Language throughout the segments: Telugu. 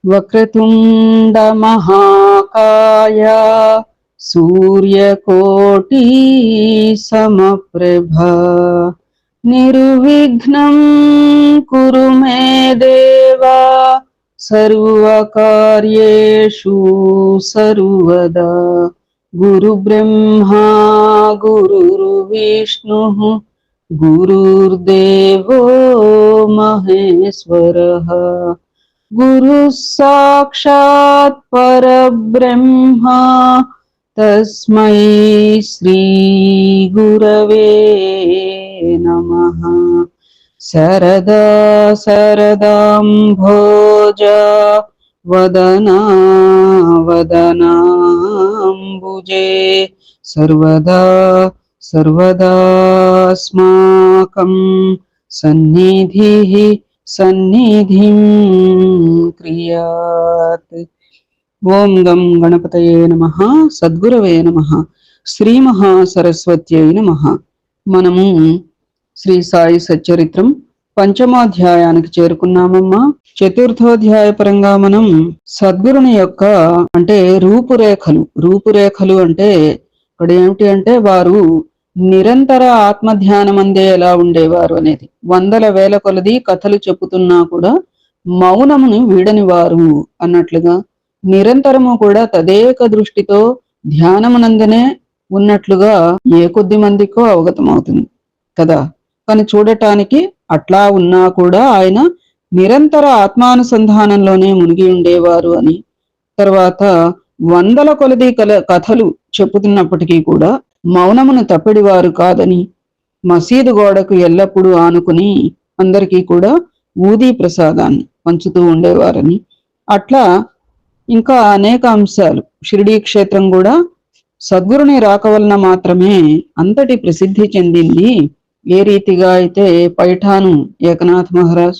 వక్రతుండ మహాకాయ సూర్యకోటి సమప్రభ నిర్విఘ్నం కురు మే దేవా సర్వకార్యేషు సర్వదా గురు బ్రహ్మా గురుర్విష్ణుః గురుర్దేవో మహేశ్వరః గురు సాక్షాత్ పరబ్రహ్మ తస్మై శ్రీ గురవే నమః. శరదా శరదాంభోజ వదనా వదనాంబుజే సర్వదా సర్వదాస్మాకం సన్నిధిః సన్నిధిం క్రియాత్. ఓం గం గణపతయే నమః. సద్గురవే నమః. శ్రీ మహాసరస్వత్యై నమః. మనము శ్రీ సాయి సచ్చరిత్రం పంచమాధ్యాయానికి చేరుకున్నామమ్మా. చతుర్థోధ్యాయ పరంగా మనం సద్గురుని యొక్క అంటే రూపురేఖలు అంటే ఇక్కడ ఏమిటి అంటే వారు నిరంతర ఆత్మధ్యానమందే ఎలా ఉండేవారు అనేది. వందల వేల కొలది కథలు చెప్పుతున్నా కూడా మౌనమును వీడని వారు అన్నట్లుగా నిరంతరము కూడా తదేక దృష్టితో ధ్యానమునందనే ఉన్నట్లుగా ఏ కొద్ది మందికో అవగతమవుతుంది కదా. కానీ చూడటానికి అట్లా ఉన్నా కూడా ఆయన నిరంతర ఆత్మానుసంధానంలోనే మునిగి ఉండేవారు అని, తర్వాత వందల కొలది కథలు చెప్పుతున్నప్పటికీ కూడా మౌనమును తప్పిడివారు కాదని, మసీదు గోడకు ఎల్లప్పుడూ ఆనుకుని అందరికీ కూడా ఊదీ ప్రసాదాన్ని పంచుతూ ఉండేవారని, అట్లా ఇంకా అనేక అంశాలు. షిరిడీ క్షేత్రం కూడా సద్గురుని రాక వలన మాత్రమే అంతటి ప్రసిద్ధి చెందింది. ఏ రీతిగా అయితే పైఠాను ఏకనాథ్ మహారాజ్,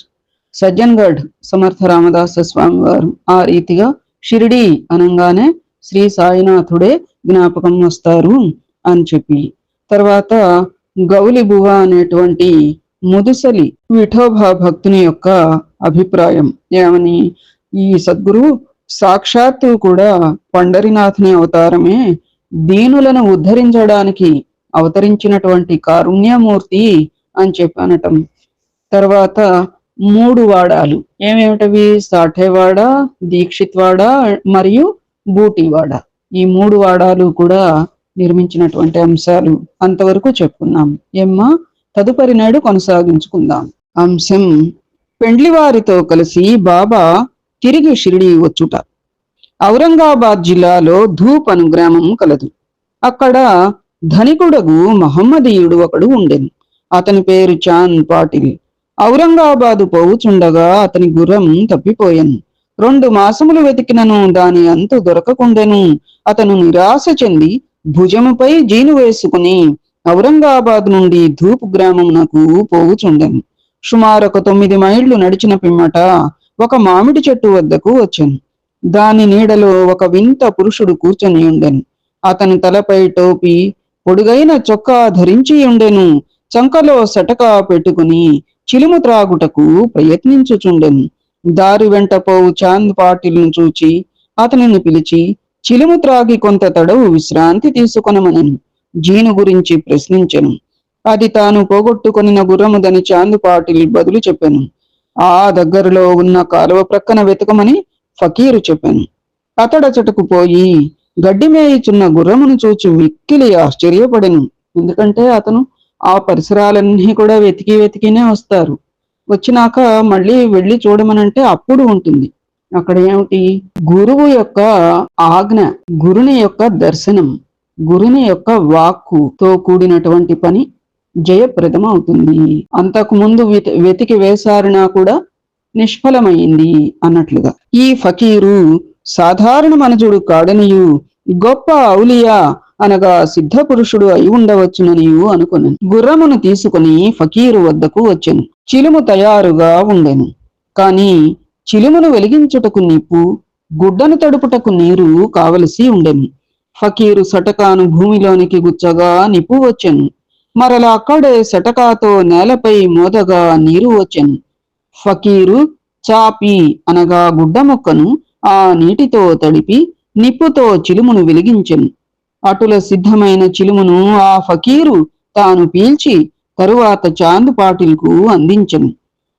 సజ్జన్గఢ్ సమర్థ రామదాస స్వామి వారు ఆ రీతిగా షిరిడీ అనగానే శ్రీ సాయినాథుడే జ్ఞాపకం వస్తారు అని చెప్పి, తర్వాత గౌలి బువ అనేటువంటి ముదుసలి విఠోబా భక్తుని యొక్క అభిప్రాయం ఏమని, ఈ సద్గురు సాక్షాత్తు కూడా పండరినాథుని అవతారమే, దీనులను ఉద్ధరించడానికి అవతరించినటువంటి కారుణ్యమూర్తి అని చెప్పనటం. తర్వాత 3 వాడాలు ఏమేమిటవి, సాఠేవాడ, దీక్షిత్వాడ మరియు బూటివాడ. ఈ 3 వాడాలు కూడా నిర్మించినటువంటి అంశాలు అంతవరకు చెప్పుకున్నాం. ఏమ్మా తదుపరి నాడు కొనసాగించుకుందాం. అంశం పెండ్లివారితో కలిసి బాబా తిరిగి షిరిడి వచ్చుట. ఔరంగాబాద్ జిల్లాలో ధూప్ అను గ్రామం కలదు. అక్కడ ధనికుడగు మహమ్మదీయుడు ఒకడు ఉండెను. అతని పేరు చాంద్ పాటిల్. ఔరంగాబాదు పోవుచుండగా అతని గుర్రం తప్పిపోయాను. 2 మాసములు వెతికినను దాని అంతు దొరకకుండెను. అతను నిరాశ చెంది భుజముపై జీను వేసుకుని ఔరంగాబాద్ నుండి ధూప్ గ్రామమునకు పోవుచుండెను. సుమారొక 9 మైళ్ళు నడిచిన పిమ్మట ఒక మామిడి చెట్టు వద్దకు వచ్చెను. దాని నీడలో ఒక వింత పురుషుడు కూర్చొని ఉండెను. అతని తలపై టోపీ, పొడుగైన చొక్కా ధరించి ఉండెను. చంకలో సటకా పెట్టుకుని చిలుము త్రాగుటకు ప్రయత్నించుచుండెను. దారి వెంట పోవు చాంద్ పాటిల్ను చూచి అతనిని పిలిచి చిలుము త్రాగి కొంత తడవు విశ్రాంతి తీసుకొనమనెను. జీను గురించి ప్రశ్నించెను. అది తాను పోగొట్టుకొనిన గుర్రముదని చాంద్ పాటిల్ బదులు చెప్పాను. ఆ దగ్గరలో ఉన్న కాలువ ప్రక్కన వెతకమని ఫకీరు చెప్పాను. అతడచటకు పోయి గడ్డి మేయిచున్న గుర్రమును చూచి మిక్కిలి ఆశ్చర్యపడెను. ఎందుకంటే అతను ఆ పరిసరాలన్నీ కూడా వెతికినే వస్తారు. వచ్చినాక మళ్ళీ వెళ్ళి చూడమనంటే అప్పుడు ఉంటుంది. అక్కడ ఏమిటి, గురువు యొక్క ఆజ్ఞ, గురుని యొక్క దర్శనం, గురుని యొక్క వాక్కుతో కూడినటువంటి పని జయప్రదం అవుతుంది. అంతకు ముందు వెతికి వేసారినా కూడా నిష్ఫలమైంది అన్నట్లుగా. ఈ ఫకీరు సాధారణ మనుజుడు కాడనియు గొప్ప ఔలియా అనగా సిద్ధ పురుషుడు అయి ఉండవచ్చుననియు అనుకొనెను. గుర్రమును తీసుకుని ఫకీరు వద్దకు వచ్చెను. చిలుము తయారుగా ఉండెను. కాని చిలుమును వెలిగించుటకు నిప్పు, గుడ్డను తడుపుటకు నీరు కావలసి ఉండెను. ఫకీరు సటకాను భూమిలోనికి గుచ్చగా నిప్పు వచ్చెను. మరలా అక్కడే సటకాతో నేలపై మోదగా నీరు వచ్చెను. ఫకీరు చాపి అనగా గుడ్డ ముక్కను ఆ నీటితో తడిపి నిప్పుతో చిలుమును వెలిగించెను. అటుల సిద్ధమైన చిలుమును ఆ ఫకీరు తాను పీల్చి తరువాత చాంద్ పాటిల్కు అందించెను.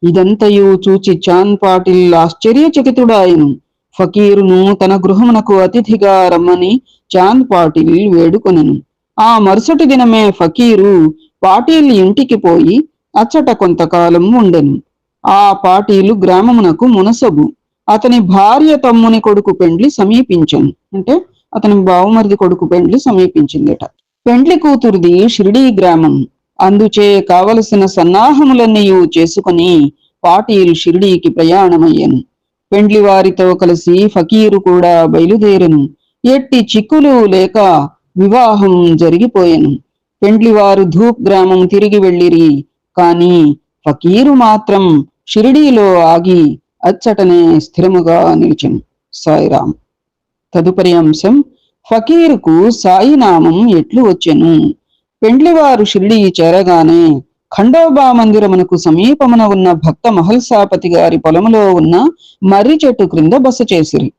ఇదంతయు చూచి చాంద్ పాటిల్ ఆశ్చర్యచకితుడాయెను. ఫకీరును తన గృహమునకు అతిథిగా రమ్మని చాంద్ పాటిల్ వేడుకొనెను. ఆ మరుసటి దినమే ఫకీరు పాటిల్ ఇంటికి పోయి అచ్చట కొంతకాలం ఉండెను. ఆ పాటీలు గ్రామమునకు మునసబు. అతని భార్య తమ్ముని కొడుకు పెండ్లి సమీపించెను. అంటే అతని బావుమరిది కొడుకు పెండ్లి సమీపించిందట. పెండ్లి కూతురిది షిరిడీ గ్రామం. అందుచే కావలసిన సన్నాహములన్నీ చేసుకుని పాటీలు షిరిడీకి ప్రయాణమయ్యను. పెండ్లి వారితో కలిసి ఫకీరు కూడా బయలుదేరెను. ఎట్టి చిక్కులు లేక వివాహం జరిగిపోయెను. పెండ్లివారు ధూప్ గ్రామం తిరిగి వెళ్ళిరి. కాని ఫకీరు మాత్రం షిరిడీలో ఆగి అచ్చటనే స్థిరముగా నిలిచెను. సాయిరాం. తదుపరి అంశం, ఫకీరుకు సాయి నామం ఎట్లు వచ్చెను. పెండ్లివారు షిరిడీ చేరగానే ఖండోబా మందిరమునకు సమీపమున ఉన్న భక్త మహల్సాపతి గారి పొలములో ఉన్న మర్రి చెట్టు క్రింద బస చేసిరి.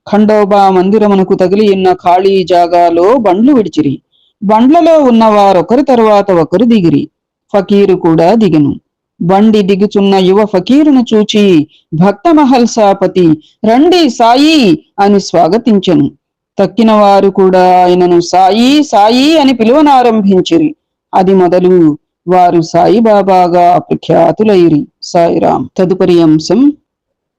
ఖండోబా మందిరమునకు తగిలి ఉన్న ఖాళీ జాగాలో బండ్లు విడిచిరి. బండ్లలో ఉన్న వారొకరి తరువాత ఒకరు దిగిరి. ఫకీరు కూడా దిగెను. బండి దిగుచున్న యువ ఫకీరును చూచి భక్త మహల్సాపతి రండి సాయి అని స్వాగతించెను. తక్కిన వారు కూడా ఆయనను సాయి సాయి అని పిలువనారంభించిరి. అది మొదలు వారు సాయిబాబాగా ప్రఖ్యాతులైరి. సాయిరాం. తదుపరి అంశం,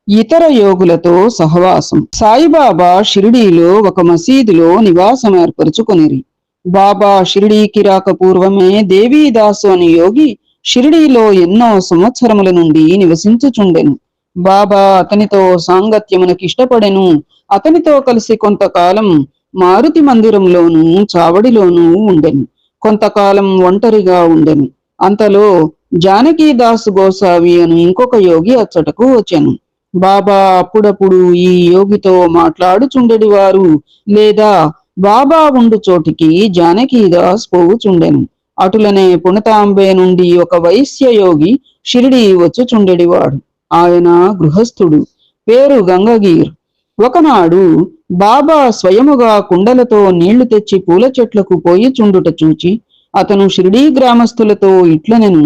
ఇతర యోగులతో సహవాసం. సాయిబాబా షిరిడీలో ఒక మసీదులో నివాసం ఏర్పరచుకొనిరి. బాబా షిరిడీకి రాక పూర్వమే దేవీదాసు అని యోగి షిరిడీలో ఎన్నో సంవత్సరముల నుండి నివసించుచుండెను. బాబా అతనితో సాంగత్యమునకు ఇష్టపడెను. అతనితో కలిసి కొంతకాలం మారుతి మందిరంలోనూ చావడిలోనూ ఉండెను. కొంతకాలం ఒంటరిగా ఉండెను. అంతలో జానకీదాసు గోసావి అని ఇంకొక యోగి అచ్చటకు వచ్చెను. బాబా అప్పుడప్పుడు ఈ యోగితో మాట్లాడుచుండెడివారు. లేదా బాబా ఉండు చోటికి జానకీదాస్ పోవుచుండెను. అటులనే పుణతాంబే నుండి ఒక వైశ్య యోగి షిరిడి వచ్చుచుండెడివాడు. ఆయన గృహస్థుడు. పేరు గంగగీర్. ఒకనాడు బాబా స్వయముగా కుండలతో నీళ్లు తెచ్చి పూల చెట్లకు పోయిచుండుట చూచి అతను షిరిడీ గ్రామస్తులతో ఇట్లనెను,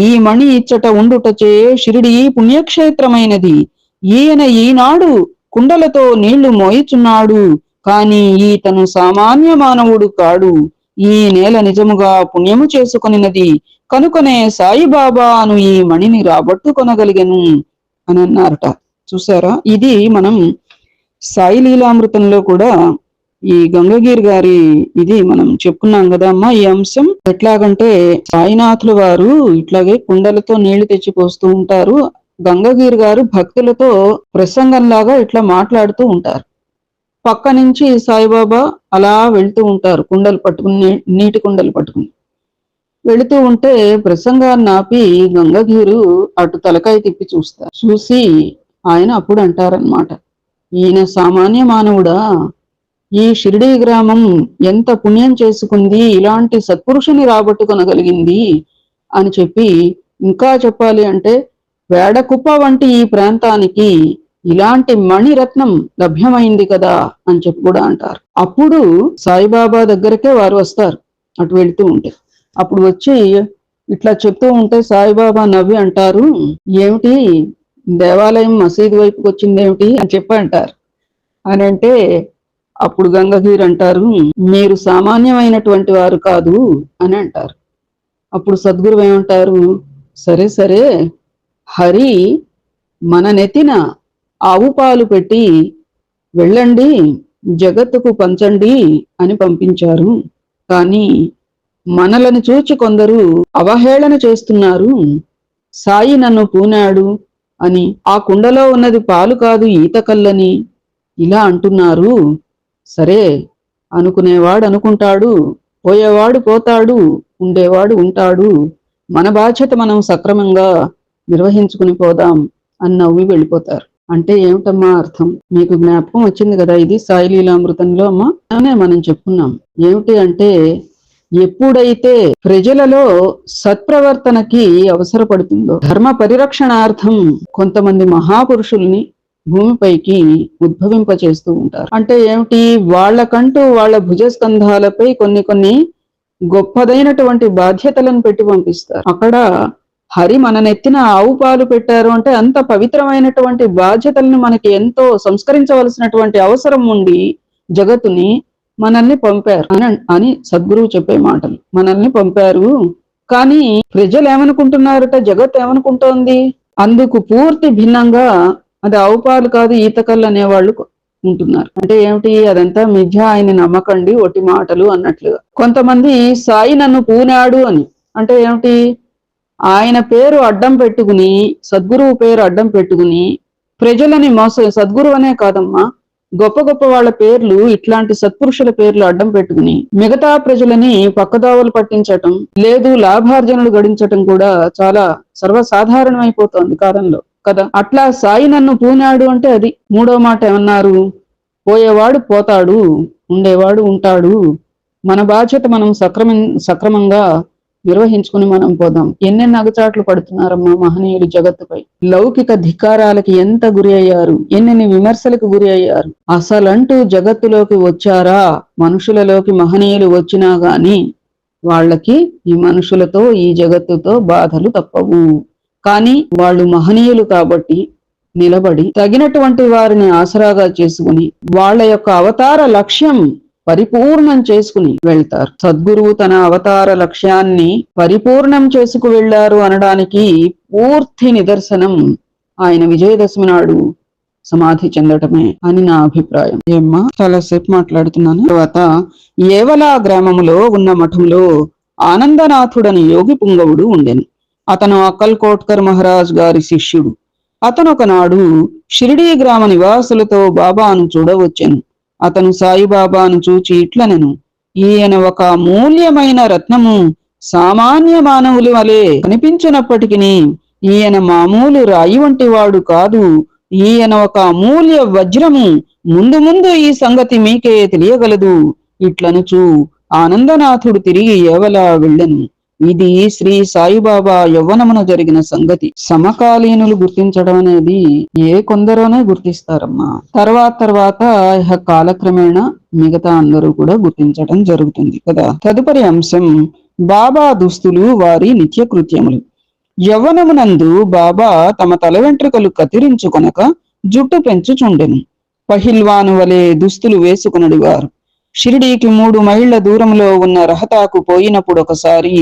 ఈ మణి ఇచ్చట ఉండుటచే షిరిడీ పుణ్యక్షేత్రమైనది. ఈయన ఈనాడు కుండలతో నీళ్లు మోయిచున్నాడు. కాని ఈతను సామాన్య మానవుడు కాడు. ఈ నేల నిజముగా పుణ్యము చేసుకొనినది. కనుకనే సాయిబాబాను ఈ మణిని రాబట్టుకొనగలిగెను అని అన్నారట. చూసారా, ఇది మనం సాయి లీలామృతంలో కూడా ఈ గంగగిరి గారి ఇది మనం చెప్పుకున్నాం కదా అమ్మా. ఈ అంశం ఎట్లాగంటే సాయినాథుల వారు ఇట్లాగే కుండలతో నీళ్లు తెచ్చి పోస్తూ ఉంటారు. గంగగిరి గారు భక్తులతో ప్రసంగంలాగా ఇట్లా మాట్లాడుతూ ఉంటారు. పక్క నుంచి సాయిబాబా అలా వెళ్తూ ఉంటారు, కుండలు పట్టుకుని, నీటి కుండలు పట్టుకుని వెళుతూ ఉంటే ప్రసంగాన్ని ఆపి గంగగిరు అటు తలకాయ తిప్పి చూస్తారు. చూసి ఆయన అప్పుడు అంటారనమాట, ఈయన సామాన్య మానవుడా, ఈ షిరిడీ గ్రామం ఎంత పుణ్యం చేసుకుంది, ఇలాంటి సత్పురుషుని రాబట్టుకొనగలిగింది అని చెప్పి, ఇంకా చెప్పాలి అంటే వేడకుప్ప వంటి ఈ ప్రాంతానికి ఇలాంటి మణిరత్నం లభ్యమైంది కదా అని చెప్పి కూడా అంటారు. అప్పుడు సాయిబాబా దగ్గరకే వారు వస్తారు అటు వెళుతూ ఉంటే. అప్పుడు వచ్చి ఇట్లా చెప్తూ ఉంటే సాయిబాబా నవ్వి అంటారు, ఏమిటి దేవాలయం మసీదు వైపుకి వచ్చిందేమిటి అని చెప్పి అంటారు. అని అంటే అప్పుడు గంగధీర్ అంటారు, మీరు సామాన్యమైనటువంటి వారు కాదు అని అంటారు. అప్పుడు సద్గురు ఏమంటారు, సరే సరే, హరి మన నెత్తిన ఆవు పాలు పెట్టి వెళ్ళండి, జగత్తుకు పంచండి అని పంపించారు. కానీ మనలను చూచి కొందరు అవహేళన చేస్తున్నారు. సాయి నన్ను పూనాడు అని, ఆ కుండలో ఉన్నది పాలు కాదు ఈత కల్లని ఇలా అంటున్నారు. సరే, అనుకునేవాడు అనుకుంటాడు, పోయేవాడు పోతాడు, ఉండేవాడు ఉంటాడు. మన బాధ్యత మనం సక్రమంగా నిర్వహించుకుని పోదాం అని నవ్వి వెళ్ళిపోతారు. అంటే ఏమిటమ్మా అర్థం? మీకు జ్ఞాపకం వచ్చింది కదా, ఇది సాయి లీలామృతంలో అమ్మా అనే మనం చెప్పుకున్నాం. ఏమిటి అంటే ఎప్పుడైతే ప్రజలలో సత్ప్రవర్తనకి అవసరపడుతుందో, ధర్మ పరిరక్షణార్థం కొంతమంది మహాపురుషుల్ని భూమిపైకి ఉద్భవింపచేస్తూ ఉంటారు. అంటే ఏమిటి? వాళ్ళకంటూ వాళ్ళ భుజస్కంధాలపై కొన్ని గొప్పదైనటువంటి బాధ్యతలను పెట్టి పంపిస్తారు. అక్కడ హరి మన నెత్తిన ఆవు పాలు పెట్టారు అంటే అంత పవిత్రమైనటువంటి బాధ్యతలను మనకి ఎంతో సంస్కరించవలసినటువంటి అవసరం ఉండి జగత్తుని మనల్ని పంపారు అని సద్గురువు చెప్పే మాటలు. మనల్ని పంపారు, కానీ ప్రజలు ఏమనుకుంటున్నారట, జగత్ ఏమనుకుంటోంది? అందుకు పూర్తి భిన్నంగా అది ఆవు పాలు కాదు ఈతకల్లు అనేవాళ్ళు ఉంటున్నారు. అంటే ఏమిటి? అదంతా మిథ్య, ఆయన నమ్మకండి, ఒట్టి మాటలు అన్నట్లుగా. కొంతమంది సాయి నన్ను పూనాడు అని అంటే ఏమిటి? ఆయన పేరు అడ్డం పెట్టుకుని, సద్గురువు పేరు అడ్డం పెట్టుకుని ప్రజలని సద్గురువు అనే కాదమ్మా, గొప్ప గొప్ప వాళ్ళ పేర్లు, ఇట్లాంటి సత్పురుషుల పేర్లు అడ్డం పెట్టుకుని మిగతా ప్రజలని పక్కదావలు పట్టించటం, లేదు లాభార్జనలు గడించటం కూడా చాలా సర్వసాధారణమైపోతోంది కాలంలో కదా. అట్లా సాయి నన్ను పూనాడు అంటే అది. మూడో మాట ఏమన్నారు? పోయేవాడు పోతాడు, ఉండేవాడు ఉంటాడు, మన బాధ్యత మనం సక్రమంగా నిర్వహించుకుని మనం పోదాం. ఎన్నెన్ని అగచాట్లు పడుతున్నారమ్మా మహనీయులు జగత్తుపై. లౌకిక ధికారాలకి ఎంత గురి అయ్యారు, ఎన్నెన్ని విమర్శలకు గురి అయ్యారు. అసలంటూ జగత్తులోకి వచ్చారా? మనుషులలోకి మహనీయులు వచ్చినా గాని వాళ్ళకి ఈ మనుషులతో, ఈ జగత్తుతో బాధలు తప్పవు. కానీ వాళ్ళు మహనీయులు కాబట్టి నిలబడి తగినటువంటి వారిని ఆసరాగా చేసుకుని వాళ్ళ యొక్క అవతార లక్ష్యం పరిపూర్ణం చేసుకుని వెళ్తారు. సద్గురువు తన అవతార లక్ష్యాన్ని పరిపూర్ణం చేసుకు వెళ్లారు అనడానికి పూర్తి నిదర్శనం ఆయన విజయదశమి నాడు సమాధి చెందటమే అని నా అభిప్రాయం. ఏమ్మా చాలాసేపు మాట్లాడుతున్నాను. తర్వాత ఏవలా గ్రామములో ఉన్న మఠంలో ఆనందనాథుడని యోగి పుంగవుడు ఉండెను. అతను అక్కల్కోట్కర్ మహారాజ్ గారి శిష్యుడు. అతను ఒకనాడు షిరిడీ గ్రామ నివాసులతో బాబాను చూడవచ్చెను. అతను సాయిబాబాను చూచి ఇట్లనెను, ఈయన ఒక మూల్యమైన రత్నము, సామాన్య మానవుల వలె కనిపించినప్పటికీ ఈయన మామూలు రాయి వంటి వాడు కాదు. ఈయన ఒక అమూల్య వజ్రము. ముందు ముందు ఈ సంగతి మీకే తెలియగలదు. ఇట్లనుచు ఆనందనాథుడు తిరిగి ఏవలా వెళ్ళెను. ఇది శ్రీ సాయిబాబా యవ్వనమున జరిగిన సంగతి. సమకాలీనులు గుర్తించడం అనేది ఏ కొందరోనే గుర్తిస్తారమ్మా. తర్వాత కాలక్రమేణా మిగతా అందరూ కూడా గుర్తించడం జరుగుతుంది కదా. తదుపరి అంశం బాబా దుస్తులు, వారి నిత్యకృత్యములు. యవ్వనమునందు బాబా తమ తల వెంట్రుకలు కత్తిరించుకొనక జుట్టు పెంచుచుండెను. పహిల్వాను వలె దుస్తులు వేసుకునడివారు. షిరిడీకి 3 మైళ్ల దూరంలో ఉన్న రహతాకు పోయినప్పుడు ఒకసారి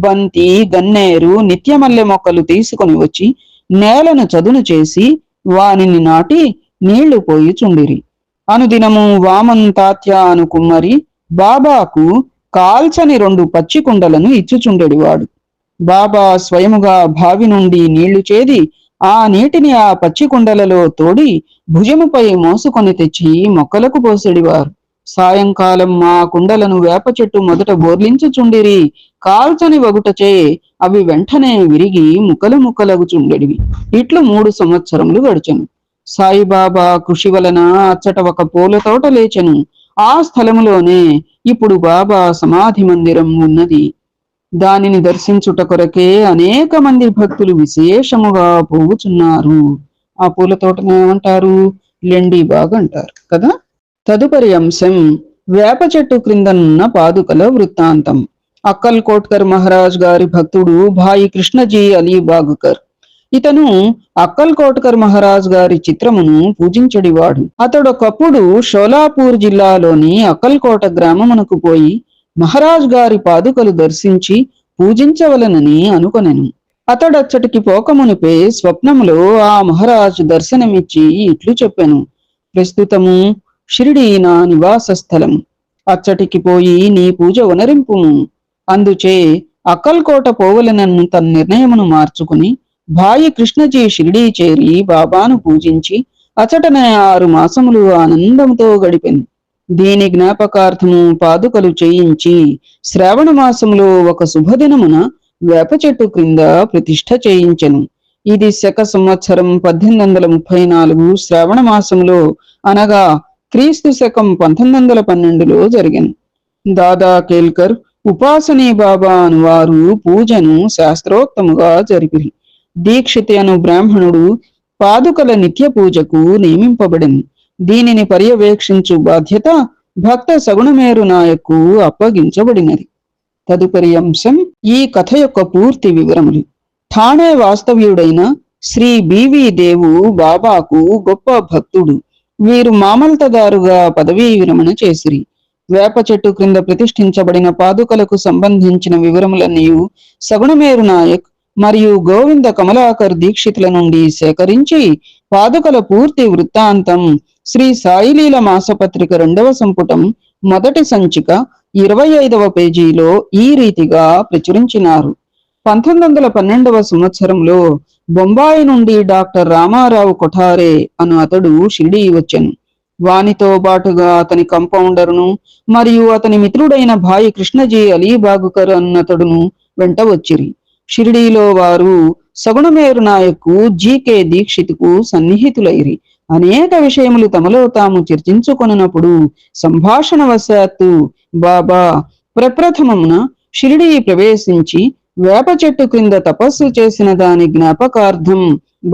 బంతి, గన్నేరు, నిత్యమల్లె మొక్కలు తీసుకొని వచ్చి నేలను చదును చేసి వానిని నాటి నీళ్లు పోయిచుండిరి. అనుదినము వామన్ తాత్య అను కుమ్మరి బాబాకు కాల్చని 2 పచ్చి కుండలను ఇచ్చుచుండెడివాడు. బాబా స్వయముగా బావి నుండి నీళ్లు చేది ఆ నీటిని ఆ పచ్చి కుండలలో తోడి భుజముపై మోసుకొని తెచ్చి మొక్కలకు పోసెడివారు. సాయంకాలం ఆ కుండలను వేప చెట్టు మొదట బోర్లించుచుండిరి. కాల్చని వగుటచే అవి వెంటనే విరిగి ముక్కలగుచుండెడివి. ఇట్లు 3 సంవత్సరములు గడిచెను. సాయిబాబా కృషి వలన అచ్చట ఒక పూల తోట లేచెను. ఆ స్థలములోనే ఇప్పుడు బాబా సమాధి మందిరం ఉన్నది. దానిని దర్శించుట కొరకే అనేక మంది భక్తులు విశేషముగా పోవుచున్నారు. ఆ పూల తోటను ఏమంటారు? లెండిబాగ్ అంటారు కదా. తదుపరి అంశం వేప చెట్టు క్రిందనున్న పాదుకల వృత్తాంతం. అక్కల్కోట్కర్ మహారాజ్ గారి భక్తుడు భాయి కృష్ణజీ అలీబాగ్కర్. ఇతను అక్కల్కోట్కర్ మహారాజ్ గారి చిత్రమును పూజించడివాడు. అతడొకప్పుడు షోలాపూర్ జిల్లాలోని అక్కల్కోట గ్రామమునకు పోయి మహారాజ్ గారి పాదుకలు దర్శించి పూజించవలనని అనుకొనెను. అతడచ్చటికి పోకమునిపే స్వప్నములో ఆ మహారాజ్ దర్శనమిచ్చి ఇట్లు చెప్పెను, ప్రస్తుతము షిరిడీ నా నివాస స్థలం. అచ్చటికి పోయి నీ పూజ వనరింపుము. అందుచే అక్కల్కోట పోవలనను తన నిర్ణయమును మార్చుకుని భాయి కృష్ణజీ షిరిడీ చేరి బాబాను పూజించి అచటనే 6 మాసములు ఆనందంతో గడిపెను. దీని జ్ఞాపకార్థము పాదుకలు చేయించి శ్రావణ మాసములో ఒక శుభదినమున వేప చెట్టు క్రింద ప్రతిష్ఠ చేయించెను. ఇది శక సంవత్సరం 1834 శ్రావణ మాసములో అనగా క్రీస్తు శకం 1912లో జరిగింది. దాదా కేల్కర్ ఉపాసనీ బాబా అను వారు పూజను శాస్త్రోక్తముగా జరిపిరి. దీక్షిత అను బ్రాహ్మణుడు పాదుకల నిత్య పూజకు నియమింపబడింది. దీనిని పర్యవేక్షించు బాధ్యత భక్త సగుణమేరు నాయకు అప్పగించబడినది. తదుపరి అంశం ఈ కథ యొక్క పూర్తి వివరములు. ఠాణే వాస్తవ్యుడైన శ్రీ బివి దేవు బాబాకు గొప్ప భక్తుడు. వీరు మామల్తదారుగా పదవీ విరమణ చేసిరి. వేప చెట్టు క్రింద ప్రతిష్ఠించబడిన పాదుకలకు సంబంధించిన వివరములన్నీ సగుణమేరు నాయక్ మరియు గోవింద కమలాకర్ దీక్షితుల నుండి సేకరించి పాదుకల పూర్తి వృత్తాంతం శ్రీ సాయిలీల మాసపత్రిక 2వ సంపుటం మొదటి సంచిక 25వ పేజీలో ఈ రీతిగా ప్రచురించినారు. 1912వ సంవత్సరంలో బొంబాయి నుండి డాక్టర్ రామారావు కొఠారే అను అతడు షిరిడీ వచ్చెను. వానితో బాటుగా అతని కంపౌండరును మరియు అతని మిత్రుడైన భాయి కృష్ణజీ అలీబాగుకర్ అన్నతడును వెంట వచ్చిరి. షిరిడీలో వారు సగుణమేరు నాయకు జీకే దీక్షితుకు సన్నిహితులైరి. అనేక విషయములు తమలో తాము చర్చించుకొనున్నప్పుడు సంభాషణ వశాత్తు బాబా ప్రప్రథమమున షిరిడీ ప్రవేశించి వేప చెట్టు క్రింద తపస్సు చేసిన దాని జ్ఞాపకార్థం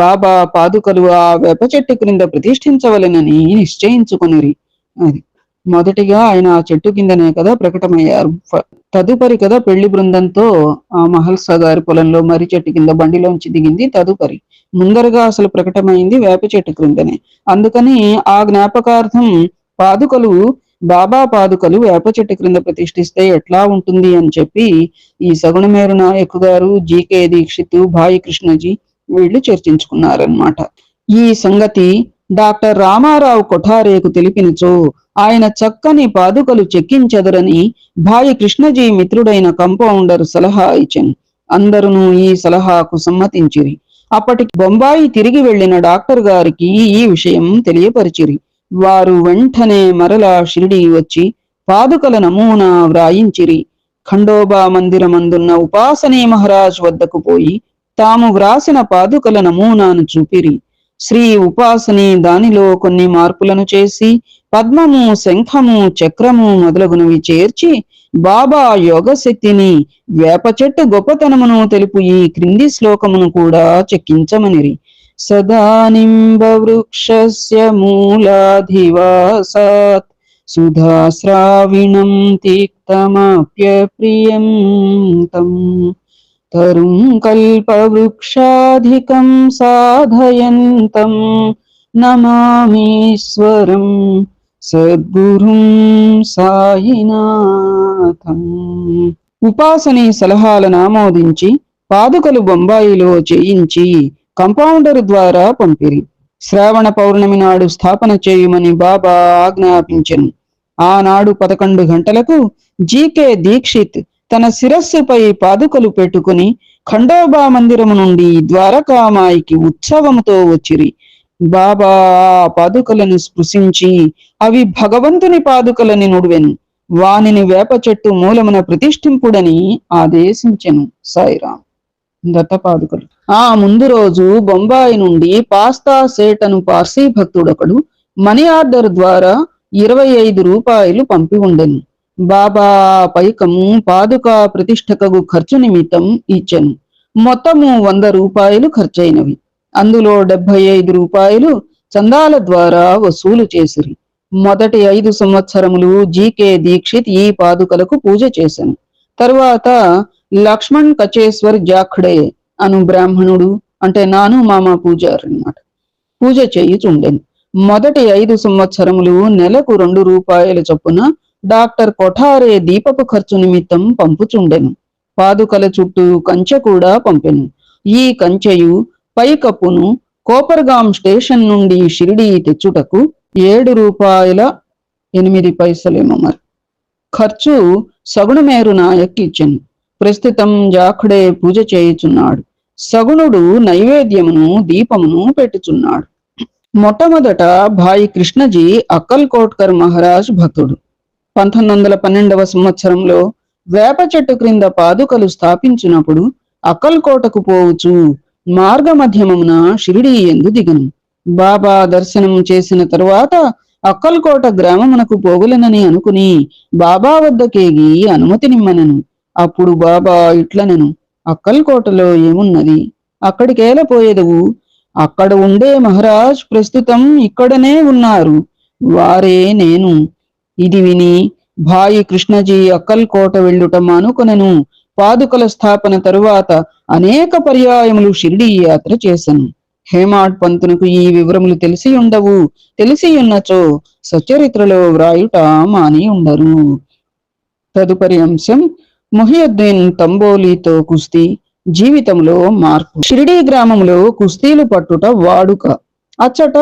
బాబా పాదుకలు ఆ వేప చెట్టు క్రింద ప్రతిష్ఠించవలెనని నిశ్చయించుకొనిరి. అది మొదటిగా ఆయన ఆ చెట్టు కిందనే కదా ప్రకటమయ్యారు. తదుపరి కదా పెళ్లి బృందంతో ఆ మహల్సా గారి పొలంలో మర్రి చెట్టు కింద బండిలోంచి దిగింది. తదుపరి ముందరగా అసలు ప్రకటమైంది వేప చెట్టు క్రిందనే. అందుకని ఆ జ్ఞాపకార్థం పాదుకలు బాబా పాదుకలు వేప చెట్టు క్రింద ప్రతిష్ఠిస్తే ఎట్లా ఉంటుంది అని చెప్పి ఈ సగుణమేరు నాయక్ గారు, జీకే దీక్షిత్, భాయి కృష్ణజీ వీళ్ళు చర్చించుకున్నారన్నమాట. ఈ సంగతి డాక్టర్ రామారావు కొఠారేకు తెలిపినచో ఆయన చక్కని పాదుకలు చెక్కించెదరని భాయి కృష్ణజీ మిత్రుడైన కంపౌండర్ సలహా ఇచ్చెను. అందరూ ఈ సలహాకు సమ్మతించిరి. అప్పటికి బొంబాయి తిరిగి వెళ్లిన డాక్టర్ గారికి ఈ విషయం తెలియపరిచిరి. వారు వెంటనే మరలా షిరిడీ వచ్చి పాదుకల నమూనా వ్రాయించిరి. ఖండోబా మందిరమందున్న ఉపాసనీ మహారాజ్ వద్దకు పోయి తాము వ్రాసిన పాదుకల నమూనాను చూపిరి. శ్రీ ఉపాసని దానిలో కొన్ని మార్పులను చేసి పద్మము, శంఖము, చక్రము మొదలగునవి చేర్చి బాబా యోగశక్తిని, వేప చెట్టు గొప్పతనమును తెలుపు ఈ క్రింది శ్లోకమును కూడా చెక్కించమనిరి. సదానింబ వృక్షస్య మూలాధివాసాత్ సుధాశ్రావిణం తిక్తమప్యప్రియం తం తరుం కల్పవృక్షాధికం సాధయంతం నమామీశ్వరం సద్గురుం సాయినాథం. ఉపాసనీ సలహాలను ఆమోదించి పాదుకలు బొంబాయిలో చేయించి కంపౌండర్ ద్వారా పంపిరి. శ్రావణ పౌర్ణమి నాడు స్థాపన చేయమని బాబా ఆజ్ఞాపించెను. ఆనాడు 11 గంటలకు జీకే దీక్షిత్ తన శిరస్సుపై పాదుకలు పెట్టుకుని ఖండోబా మందిరము నుండి ద్వారకామాయికి ఉత్సవముతో వచ్చిరి. బాబా ఆ పాదుకలను స్పృశించి అవి భగవంతుని పాదుకలని నుడివెను. వానిని వేప చెట్టు మూలమున ప్రతిష్ఠింపుడని ఆదేశించెను. సాయిరాం. దత్తపాదుకలు. ఆ ముందు రోజు బొంబాయి నుండి పాస్తా సేట్ అను పార్సీ భక్తుడొకడు మనీ ఆర్డర్ ద్వారా 25 రూపాయలు పంపి ఉండెను. బాబా పైకము పాదుకా ప్రతిష్టకగు ఖర్చు నిమిత్తం ఇచ్చెను. మొత్తము 100 రూపాయలు ఖర్చయినవి. అందులో 75 రూపాయలు చందాల ద్వారా వసూలు చేసిరి. మొదటి 5 సంవత్సరములు జీకే దీక్షిత్ ఈ పాదుకలకు పూజ చేశాను. తరువాత లక్ష్మణ్ కచేశ్వర్ జాఖడే అను బ్రాహ్మణుడు, అంటే నాను మామ పూజారు అన్నమాట, పూజ చేయుచుండెను. మొదటి 5 సంవత్సరములు నెలకు 2 రూపాయల చొప్పున డాక్టర్ కొఠారే దీపపు ఖర్చు నిమిత్తం పంపుచుండెను. పాదుకల చుట్టూ కంచె కూడా పంపెను. ఈ కంచెయు పైకప్పును కోపర్గాం స్టేషన్ నుండి షిరిడీ తెచ్చుటకు 7 రూపాయల 8 పైసలేమో మరి ఖర్చు సగుణమేరు నాయక్ ఇచ్చెను. ప్రస్తుతం జాఖడే పూజ చేయుచున్నాడు. సగుణుడు నైవేద్యమును దీపమును పెట్టుచున్నాడు. మొట్టమొదట భాయి కృష్ణజీ అక్కల్ కోట్కర్ మహారాజ్ భక్తుడు. 1912వ సంవత్సరంలో వేప చెట్టు క్రింద పాదుకలు స్థాపించినప్పుడు అక్కల్ కోటకు పోవచ్చు మార్గ మధ్యమమున షిరిడీ యందు దిగను. బాబా దర్శనం చేసిన తరువాత అక్కల్కోట గ్రామమునకు పోగులనని అనుకుని బాబా వద్దకేగి అనుమతినిమ్మనను. అప్పుడు బాబా ఇట్లనెను, అక్కల్కోటలో ఏమున్నది, అక్కడికేల పోయేదవు? అక్కడ ఉండే మహారాజ్ ప్రస్తుతం ఇక్కడనే ఉన్నారు, వారే నేను. ఇది విని భాయి కృష్ణజీ అక్కల్కోట వెళ్ళుట మానుకొనెను. పాదుకల స్థాపన తరువాత అనేక పర్యాయములు షిరిడీ యాత్ర చేసెను. హేమాడ్ పంతునకు ఈ వివరములు తెలిసి ఉండవు. తెలిసి ఉన్నచో సచరిత్రలో వ్రాయుట మాని ఉండరు. తదుపరి అంశం మొహియుద్దీన్ తంబోలీతో కుస్తీ, జీవితంలో మార్పు. షిరిడీ గ్రామంలో కుస్తీలు పట్టుట వాడుక. అచ్చట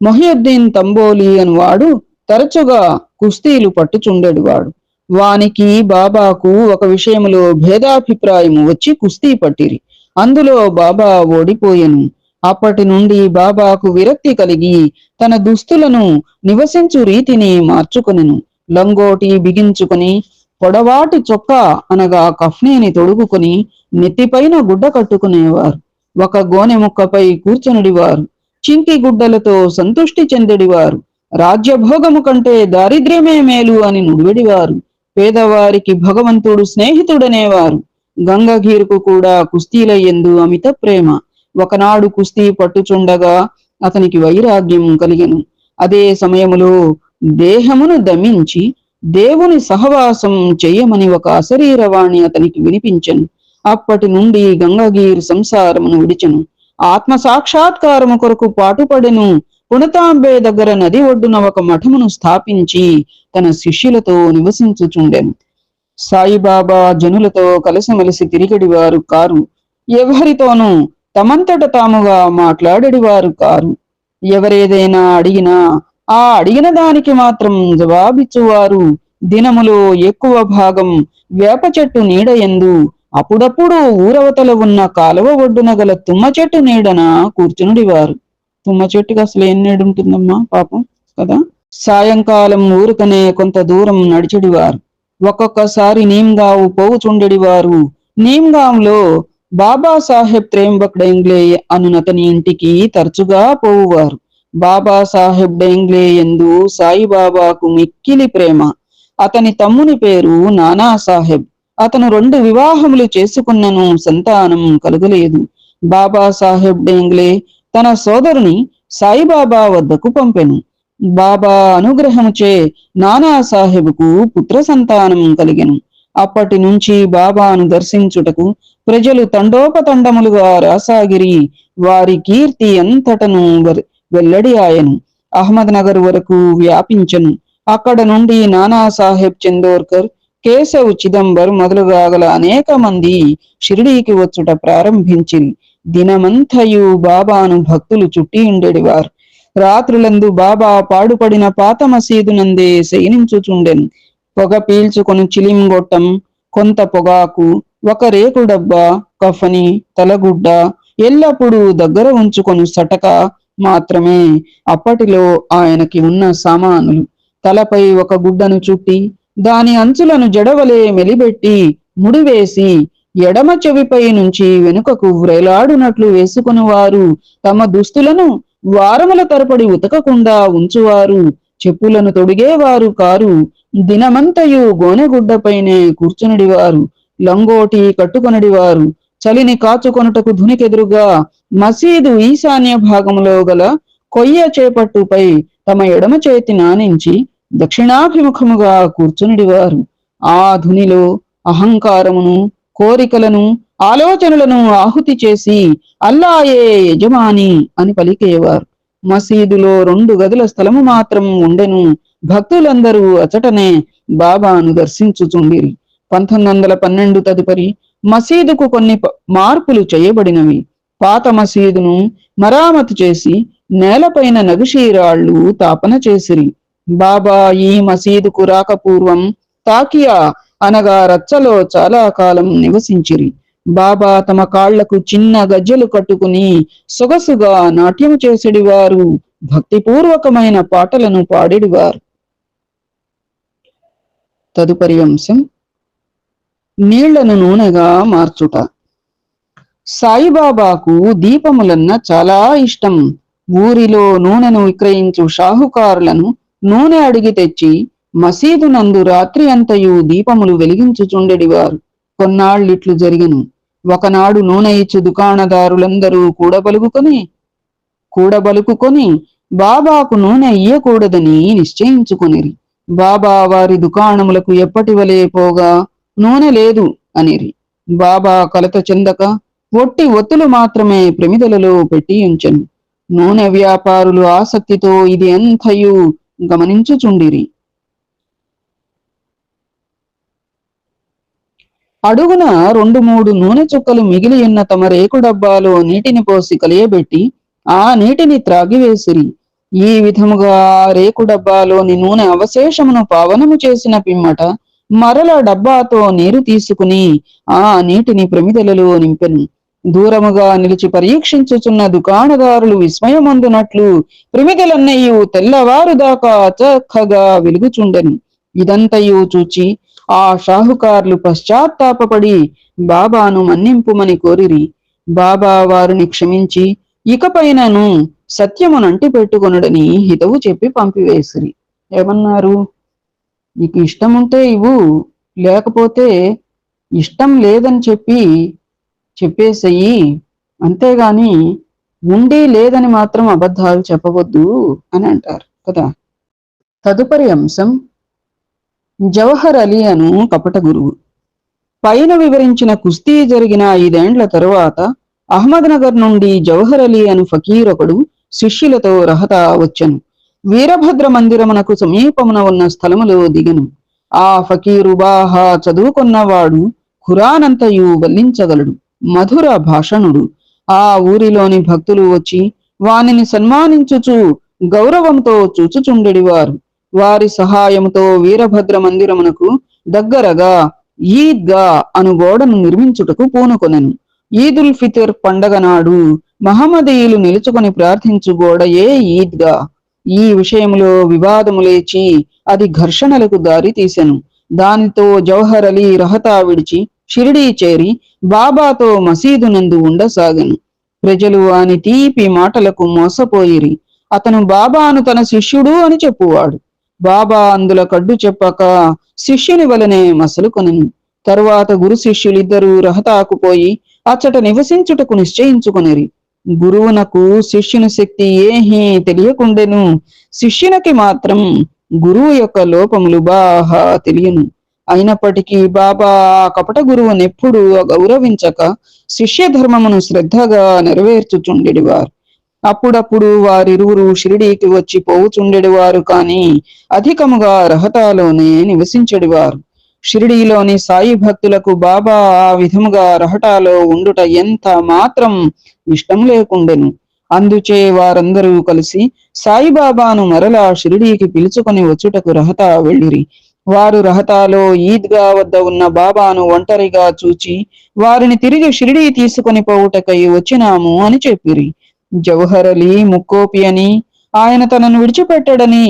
మొహియుద్దీన్ తంబోలి అనువాడు తరచుగా కుస్తీలు పట్టుచుండెడివాడు. వానికి బాబాకు ఒక విషయములో భేదాభిప్రాయము వచ్చి కుస్తీ పట్టిరి. అందులో బాబా ఓడిపోయెను. అప్పటి నుండి బాబాకు విరక్తి కలిగి తన దుస్తులను నివసించు రీతిని మార్చుకొనెను. లంగోటి బిగించుకొని, పొడవాటి చొక్కా అనగా కఫ్నీని తొడుగుకొని, నెత్తిపైన గుడ్డ కట్టుకునేవారు. ఒక గోనె ముక్కపై కూర్చొనిడివారు. చింకి గుడ్డలతో సంతుష్టి చెందెడివారు. రాజ్యభోగము కంటే దారిద్ర్యమే మేలు అని నుడివెడివారు. పేదవారికి భగవంతుడు స్నేహితుడనేవారు. గంగగీరుకు కూడా కుస్తీల యందు అమిత ప్రేమ. ఒకనాడు కుస్తీ పట్టుచుండగా అతనికి వైరాగ్యం కలిగెను. అదే సమయములో దేహమును దమించి దేవుని సహవాసం చెయ్యమని ఒక అశరీరవాణి అతనికి వినిపించెను. అప్పటి నుండి గంగగీర్ సంసారమును విడిచెను. ఆత్మ సాక్షాత్కారము కొరకు పాటుపడెను. పుణతాంబే దగ్గర నది ఒడ్డున ఒక మఠమును స్థాపించి తన శిష్యులతో నివసించుచుండెను. సాయిబాబా జనులతో కలిసిమెలిసి తిరిగడివారు కారు. ఎవరితోనూ తమంతట తాముగా మాట్లాడేడివారు కారు. ఎవరేదైనా అడిగినా ఆ అడిగిన దానికి మాత్రం జవాబిచ్చువారు. దినములో ఎక్కువ భాగం వేప చెట్టు నీడయందు, అప్పుడప్పుడు ఊరవతల ఉన్న కాలువ ఒడ్డున గల తుమ్మ చెట్టు నీడన కూర్చునుడివారు. తుమ్మ చెట్టుకి అసలు ఏం నీడుంటుందమ్మా పాపం కదా. సాయంకాలం ఊరుకనే కొంత దూరం నడిచెడివారు. ఒక్కొక్కసారి నీమ్గావ్ పోవుచుండెడివారు. నీమ్గాంలో బాబాసాహెబ్ త్రేంబక్ డెంగ్లే అనునతని ఇంటికి తరచుగా పోవువారు. బాబాసాహెబ్ డెంగ్లే యందు సాయిబాబాకు మిక్కిలి ప్రేమ. అతని తమ్ముని పేరు నానాసాహెబ్. అతను 2 వివాహములు చేసుకున్నను సంతానం కలుగలేదు. బాబాసాహెబ్ డెంగ్లే తన సోదరుని సాయిబాబా వద్దకు పంపెను. బాబా అనుగ్రహముచే నానాసాహెబుకు పుత్ర సంతానం కలిగెను. అప్పటి నుంచి బాబాను దర్శించుటకు ప్రజలు తండోపతండములుగా రాసాగిరి. వారి కీర్తి అంతటను వెల్లడి ఆయను. అహ్మద్ నగర్ వరకు వ్యాపించెను. అక్కడ నుండి నానాసాహెబ్ చందోర్కర్, కేశవ్ చిదంబర్ మొదలుగా గల అనేక మంది షిరిడీకి వచ్చుట ప్రారంభించిరి. దినమంతయు బాబాను భక్తులు చుట్టి ఉండేడివారు. రాత్రులందు బాబా పాడుపడిన పాత మసీదునందే శయనించుచుండెను. పొగ పీల్చుకొని చిలింగొట్టం, కొంత పొగాకు, ఒక రేకు డబ్బా, కఫని, తలగుడ్డ, ఎల్లప్పుడూ దగ్గర ఉంచుకొని సటక మాత్రమే అప్పటిలో ఆయనకి ఉన్న సామానులు. తలపై ఒక గుడ్డను చుట్టి దాని అంచులను జడవలే మెలిబెట్టి ముడివేసి ఎడమ చెవిపై నుంచి వెనుకకు వ్రేలాడునట్లు వేసుకునివారు. తమ దుస్తులను వారముల తరపడి ఉతకకుండా ఉంచువారు. చెప్పులను తొడిగేవారు కారు. దినమంతయు గోనెగుడ్డపైనే కూర్చునిడివారు. లంగోటి కట్టుకొనిడివారు. చలిని కాచుకొనుటకు ధునికెదురుగా మసీదు ఈశాన్య భాగములో గల కొయ్య చేపట్టుపై తమ ఎడమ చేతి నానించి దక్షిణాభిముఖముగా కూర్చునిడివారు. ఆ ధునిలో అహంకారమును, కోరికలను, ఆలోచనలను ఆహుతి చేసి అల్లాయే యజమాని అని పలికేవారు. మసీదులో 2 గదుల స్థలము మాత్రం ఉండెను. భక్తులందరూ అచటనే బాబాను దర్శించుచుండిరి. 1912 తదుపరి మసీదుకు కొన్ని మార్పులు చేయబడినవి. పాత మసీదును మరామతు చేసి నేలపైన నగిషీరాళ్లు తాపన చేసిరి. బాబా ఈ మసీదుకు రాకపూర్వం తాకియా అనగా రచ్చలో చాలా కాలం నివసించిరి. బాబా తమ కాళ్లకు చిన్న గజ్జెలు కట్టుకుని సొగసుగా నాట్యము చేసేడివారు. భక్తిపూర్వకమైన పాటలను పాడేడివారు. తదుపరి అంశం నీళ్లను నూనెగా మార్చుట. సాయిబాబాకు దీపములన్న చాలా ఇష్టం. ఊరిలో నూనెను విక్రయించు షాహుకారులను నూనె అడిగి తెచ్చి మసీదు నందు రాత్రి అంతయు దీపములు వెలిగించుచుండెడివారు. కొన్నాళ్ళిట్లు జరిగెను. ఒకనాడు నూనె ఇచ్చు దుకాణదారులందరూ కూడబలుకుకొని బాబాకు నూనె ఇయ్యకూడదని నిశ్చయించుకొనిరి. బాబా వారి దుకాణములకు ఎప్పటి వలె పోగా నూనె లేదు అనిరి. బాబా కలత చెందక ఒట్టి ఒత్తులు మాత్రమే ప్రమిదలలో పెట్టి ఉంచెను. నూనె వ్యాపారులు ఆసక్తితో ఇది ఎంతయు గమనించుచుండిరి. అడుగున 2-3 నూనె చుక్కలు మిగిలి ఉన్న తమ రేకు డబ్బాలో నీటిని పోసి కలియబెట్టి ఆ నీటిని త్రాగివేసిరి. ఈ విధముగా రేకు డబ్బాలోని నూనె అవశేషమును పావనము చేసిన పిమ్మట మరల డబ్బాతో నీరు తీసుకుని ఆ నీటిని ప్రమిదలలో నింపెను. దూరముగా నిలిచి పరీక్షించుచున్న దుకాణదారులు విస్మయమందునట్లు ప్రమిదలన్నయ్యూ తెల్లవారుదాకా చక్కగా వెలుగుచుండెను. ఇదంతయు చూచి ఆ షాహుకారులు పశ్చాత్తాపపడి బాబాను మన్నింపుమని కోరిరి. బాబా వారిని క్షమించి ఇకపైనను సత్యమునంటి పెట్టుకొనుడని హితవు చెప్పి పంపివేసిరి. ఏమన్నారు? నీకు ఇష్టముంటే ఇవ్వు, లేకపోతే ఇష్టం లేదని చెప్పేసెయ్యి, అంతేగాని ఉండి లేదని మాత్రం అబద్ధాలు చెప్పవద్దు అని అంటారు కదా. తదుపరి అంశం జవహర్ అలీ అను కపట గురువు. పైన వివరించిన కుస్తీ జరిగిన 5 ఏండ్ల తరువాత అహ్మద్నగర్ నుండి జవహర్ అలీ అను ఫకీర్ ఒకడు శిష్యులతో రహతా వచ్చెను. వీరభద్ర మందిరమునకు సమీపమున ఉన్న స్థలములో దిగెను. ఆ ఫకీరు బాహా చదువుకున్నవాడు, ఖురానంతయు వల్లించగలడు, మధుర భాషణుడు. ఆ ఊరిలోని భక్తులు వచ్చి వానిని సన్మానించుచు గౌరవంతో చూచుచుండెడివారు. వారి సహాయముతో వీరభద్ర మందిరమునకు దగ్గరగా ఈద్గా అను గోడను నిర్మించుటకు పూనుకొనెను. ఈదుల్ ఫితర్ పండగ నాడు మహమ్మదీయులు నిలుచుకొని ప్రార్థించు గోడయే ఈద్గా. ఈ విషయములో వివాదము లేచి అది ఘర్షణలకు దారి తీసెను. దానితో జవహర్ అలీ రహతా విడిచి షిరిడీ చేరి బాబాతో మసీదు నందు ఉండసాగెను. ప్రజలు వాని తీపి మాటలకు మోసపోయిరి. అతను బాబాను తన శిష్యుడు అని చెప్పువాడు. బాబా అందుల కడ్డు చెప్పక శిష్యుని వలనే మసలుకొనెను. తరువాత గురు శిష్యులిద్దరూ రహతాకు పోయి అచ్చట నివసించుటకు నిశ్చయించుకొనిరి. గురువునకు శిష్యుని శక్తి ఏహీ తెలియకుండెను. శిష్యునికి మాత్రం గురువు యొక్క లోపములు బాగా తెలియను. అయినప్పటికీ బాబా ఆ కపట గురువునెప్పుడు గౌరవించక శిష్య ధర్మమును శ్రద్ధగా నెరవేర్చుచుండెడివారు. అప్పుడప్పుడు వారిరువురు షిరిడీకి వచ్చి పోవుచుండెడివారు, కాని అధికముగా రహతాలోనే నివసించెడివారు. షిరిడీలోని సాయి భక్తులకు బాబా ఆ విధముగా రహటాలో ఉండుట ఎంత మాత్రం ఇష్టం లేకుండెను. అందుచే వారందరూ కలిసి సాయిబాబాను మరలా షిరిడీకి పిలుచుకొని వచ్చుటకు రహతా వెళ్ళిరి. వారు రహతాలో ఈద్గా వద్ద ఉన్న బాబాను ఒంటరిగా చూచి వారిని తిరిగి షిరిడీ తీసుకొని పోవుటకై వచ్చినాము అని చెప్పిరి. జవహర్ అలీ ముక్కోపి అని, ఆయన తనను విడిచిపెట్టడని,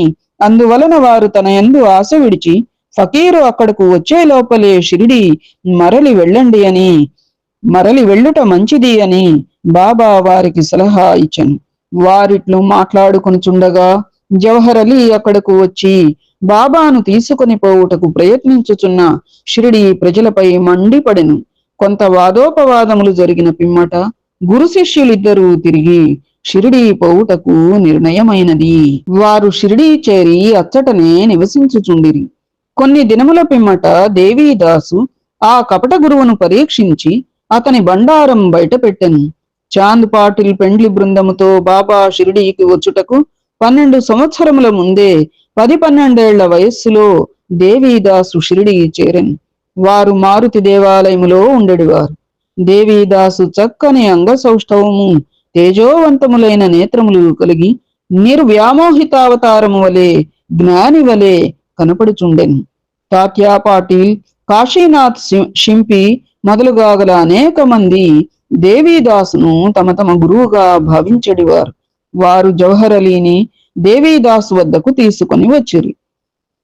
అందువలన వారు తన యందు ఆశ విడిచి ఫకీరు అక్కడకు వచ్చే లోపలే షిరిడీ మరలి వెళ్ళుట మంచిది అని బాబా వారికి సలహా ఇచ్చెను. వారిట్లు మాట్లాడుకొనుచుండగా జవహర్ అలీ అక్కడకు వచ్చి బాబాను తీసుకొని పోవుటకు ప్రయత్నించుచున్న షిరిడీ ప్రజలపై మండిపడెను. కొంత వాదోపవాదములు జరిగిన పిమ్మట గురు శిష్యులిద్దరూ తిరిగి షిరిడీ పోవుటకు నిర్ణయమైనది. వారు షిరిడీ చేరి అచ్చటనే నివసించుచుండిరి. కొన్ని దినముల పిమ్మట దేవీదాసు ఆ కపట గురువును పరీక్షించి అతని బండారం బయటపెట్టెను. చాంద్ పాటిల్ పెండ్లి బృందముతో బాబా షిరిడీకి వచ్చుటకు 12 సంవత్సరముల ముందే 10-12 ఏళ్ల వయస్సులో దేవీదాసు షిరిడీ చేరెను. వారు మారుతి దేవాలయములో ఉండెడివారు. దేవీదాసు చక్కని అంగసౌష్ఠవము, తేజోవంతములైన నేత్రములు కలిగి నిర్వ్యామోహితావతారము వలె, జ్ఞాని వలె కనపడుచుండెను. తాత్యా పాటిల్, కాశీనాథ్ షింపి మొదలుగా గల అనేక మంది దేవీదాసును తమ తమ గురువుగా భావించెడివారు. వారు జవహర్ అలీని దేవీదాసు వద్దకు తీసుకొని వచ్చిరి.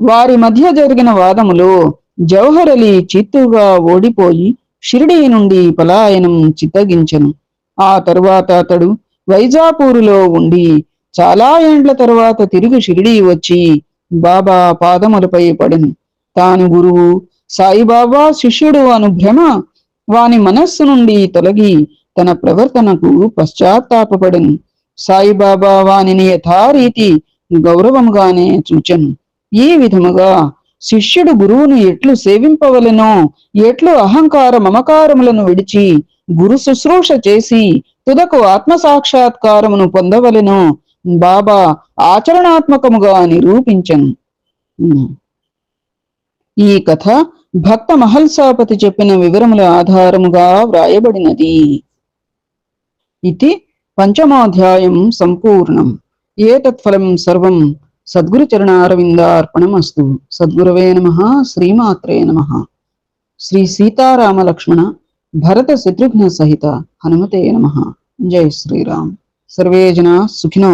వారి మధ్య జరిగిన వాదములో జవహర్ అలీ చిత్తుగా ఓడిపోయి షిరిడీ నుండి పలాయనం చిత్తగించెను. ఆ తరువాత అతడు వైజాపూరులో ఉండి చాలా ఏండ్ల తరువాత తిరిగి షిరిడీ వచ్చి బాబా పాదములపై పడెను. తాను గురువు, సాయిబాబా శిష్యుడు అను భ్రమ వాని మనస్సు నుండి తొలగి తన ప్రవర్తనకు పశ్చాత్తాపపడెను. సాయిబాబా వానిని యథారీతి గౌరవముగానే చూచెను. ఈ విధముగా శిష్యుడు గురువును ఎట్లు సేవింపవలెనో, ఎట్లు అహంకార మమకారములను విడిచి గురు శుశ్రూష చేసి తుదకు ఆత్మ సాక్షాత్కారమును పొందవలెనో బాబా ఆచరణాత్మకముగా నిరూపించెను. ఈ కథ భక్త మహల్సాపతి చెప్పిన వివరముల ఆధారముగా వ్రాయబడినది. ఇది పంచమాధ్యాయం సంపూర్ణం. ఏతత్ఫలం సర్వం సద్గురుచరణారవిందార్పణమస్తు. సద్గురవే నమః. శ్రీమాత్రే నమః. శ్రీ సీతారామ లక్ష్మణ భరత శత్రుఘ్న సహిత హనుమతే నమః. జై శ్రీరామ్. సర్వే జనా సుఖినో